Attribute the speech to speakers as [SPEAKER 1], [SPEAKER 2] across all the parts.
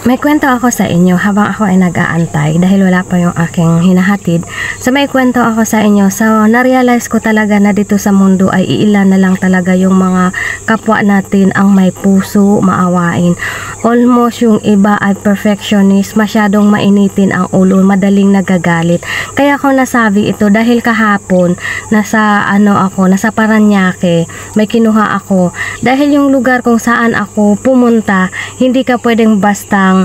[SPEAKER 1] May kwento ako sa inyo habang ako ay nag-aantay dahil wala pa yung aking hinahatid. So may kwento ako sa inyo. So na-realize ko talaga na dito sa mundo ay iilan na lang talaga yung mga kapwa natin ang may puso, maawain. Almost yung iba ay perfectionist, masyadong mainitin ang ulo, madaling nagagalit. Kaya ako nasabi ito dahil kahapon nasa Paranaque, may kinuha ako. Dahil yung lugar kung saan ako pumunta, hindi ka pwedeng bastang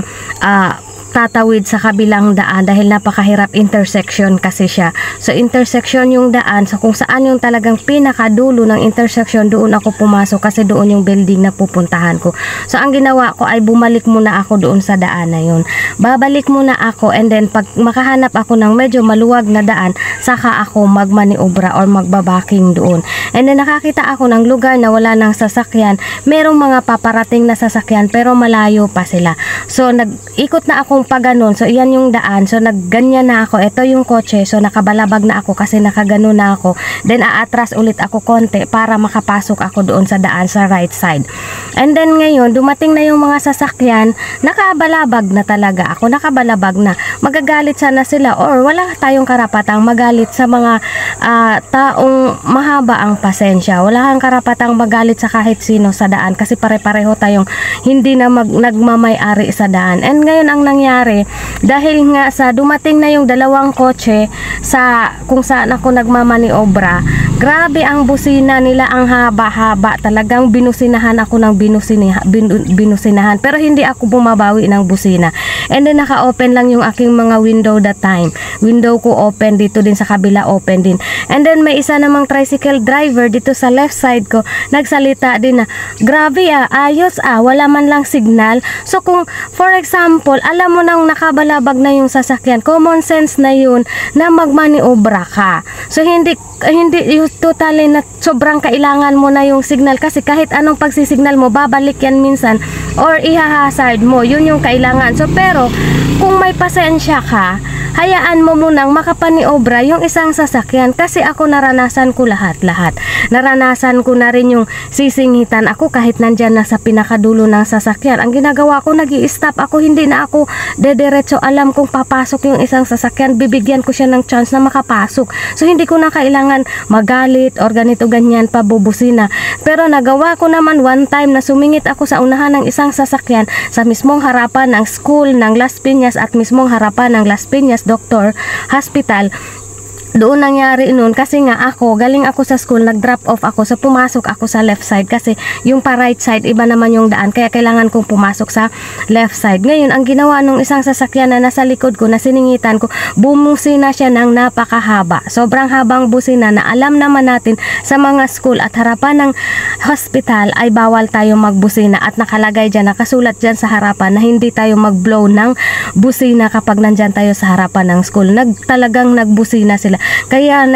[SPEAKER 1] tatawid sa kabilang daan dahil napakahirap, intersection kasi siya. So intersection yung daan, so kung saan yung talagang pinakadulo ng intersection, doon ako pumasok kasi doon yung building na pupuntahan ko. So ang ginawa ko ay bumalik muna ako doon sa daan na yun. Babalik muna ako and then pag makahanap ako ng medyo maluwag na daan, saka ako magmaniobra or magbabaking doon. And then nakakita ako ng lugar na wala ng sasakyan, merong mga paparating na sasakyan pero malayo pa sila. So nag-ikot na akong paganon. So iyan yung daan. So nagganyan na ako. Ito yung kotse. So nakabalabag na ako kasi nakaganon na ako. Then aatras ulit ako konti para makapasok ako doon sa daan sa right side. And then ngayon, dumating na yung mga sasakyan, nakabalabag na talaga ako. Nakabalabag na. Magagalit sana sila or wala tayong karapatang magalit sa mga taong mahaba ang pasensya. Wala kang karapatang magalit sa kahit sino sa daan kasi pare-pareho tayong hindi na nagmamay-ari sa daan. And ngayon ang nangyari, dahil nga sa dumating na yung dalawang kotse sa kung saan ako nagmamaniobra, grabe ang busina nila, ang haba-haba, talagang binusinahan ako ng binusinahan pero hindi ako bumabawi ng busina. And then naka-open lang yung aking mga window that time. Window ko open, dito din sa kabila open din. And then may isa namang tricycle driver dito sa left side ko, nagsalita din na, grabe ayos wala man lang signal. So kung for example, alam mo nang nakabalabag na yung sasakyan, common sense na yun na magmaniobra ka. So hindi yung totally na sobrang kailangan mo na yung signal kasi kahit anong pagsisignal mo, babalik yan minsan or ihahazard mo, yun yung kailangan. So pero kung may pasensya ka, hayaan mo munang makapaniobra yung isang sasakyan kasi ako naranasan ko lahat-lahat. Naranasan ko na rin yung sisingitan ako kahit nandyan na sa pinakadulo ng sasakyan. Ang ginagawa ko, nag-i-stop ako, hindi na ako dederetso. Alam kong papasok yung isang sasakyan, bibigyan ko siya ng chance na makapasok. So hindi ko na kailangan magalit or ganito ganyan pabubusina. Pero nagawa ko naman one time na sumingit ako sa unahan ng isang sasakyan sa mismong harapan ng school ng Las Piñas at mismong harapan ng Las Piñas Doctor Hospital. Doon nangyari noon kasi nga galing ako sa school, nag-drop off ako, so pumasok ako sa left side kasi yung pa right side iba naman yung daan, kaya kailangan kong pumasok sa left side. Ngayon ang ginawa nung isang sasakyan na nasa likod ko na siningitan ko, bumusina siya ng napakahaba, sobrang habang busina na alam naman natin sa mga school at harapan ng hospital ay bawal tayo magbusina at nakalagay dyan, nakasulat dyan sa harapan na hindi tayo mag-blow ng busina kapag nandyan tayo sa harapan ng school. Talagang nagbusina sila. Kaya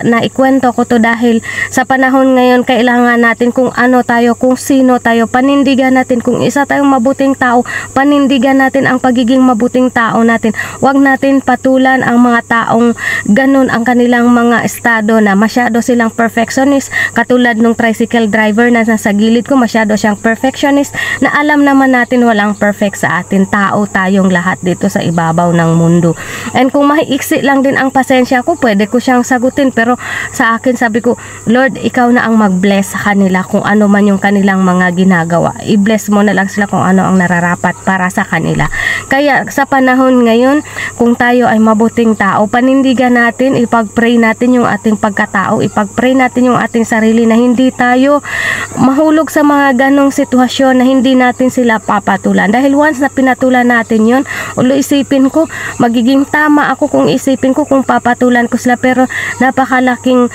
[SPEAKER 1] naikwento ko to dahil sa panahon ngayon kailangan natin kung ano tayo, kung sino tayo, panindigan natin kung isa tayong mabuting tao, panindigan natin ang pagiging mabuting tao natin. Huwag natin patulan ang mga taong ganun ang kanilang mga estado na masyado silang perfectionist, katulad nung tricycle driver na nasa gilid ko, masyado siyang perfectionist na alam naman natin walang perfect sa atin. Tao tayong lahat dito sa ibabaw ng mundo. And kung maiiksi lang din ang pasensya ko, pwede ko siyang sagutin, pero sa akin sabi ko, Lord, ikaw na ang mag-bless sa kanila kung ano man yung kanilang mga ginagawa. I-bless mo na lang sila kung ano ang nararapat para sa kanila. Kaya sa panahon ngayon, kung tayo ay mabuting tao, panindigan natin, ipag-pray natin yung ating pagkatao, ipag-pray natin yung ating sarili na hindi tayo mahulog sa mga ganong sitwasyon na hindi natin sila papatulan. Dahil once na pinatulan natin yun, isipin ko, magiging tama ako kung isipin ko kung papatulan ko sila, pero napakalaking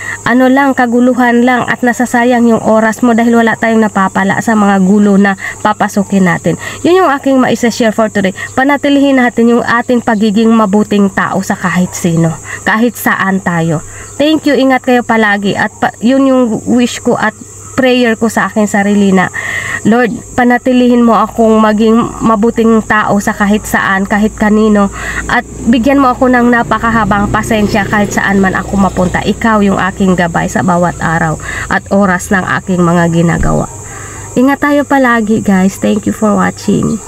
[SPEAKER 1] kaguluhan lang at nasasayang yung oras mo dahil wala tayong napapala sa mga gulo na papasukin natin. Yun yung aking maisa-share for today. Panatilihin natin yung ating pagiging mabuting tao sa kahit sino, kahit saan tayo. Thank you, ingat kayo palagi at yun yung wish ko at prayer ko sa aking sarili na, Lord, panatilihin mo akong maging mabuting tao sa kahit saan, kahit kanino, at bigyan mo ako ng napakahabang pasensya kahit saan man ako mapunta. Ikaw yung aking gabay sa bawat araw at oras ng aking mga ginagawa. Ingat tayo palagi, guys. Thank you for watching.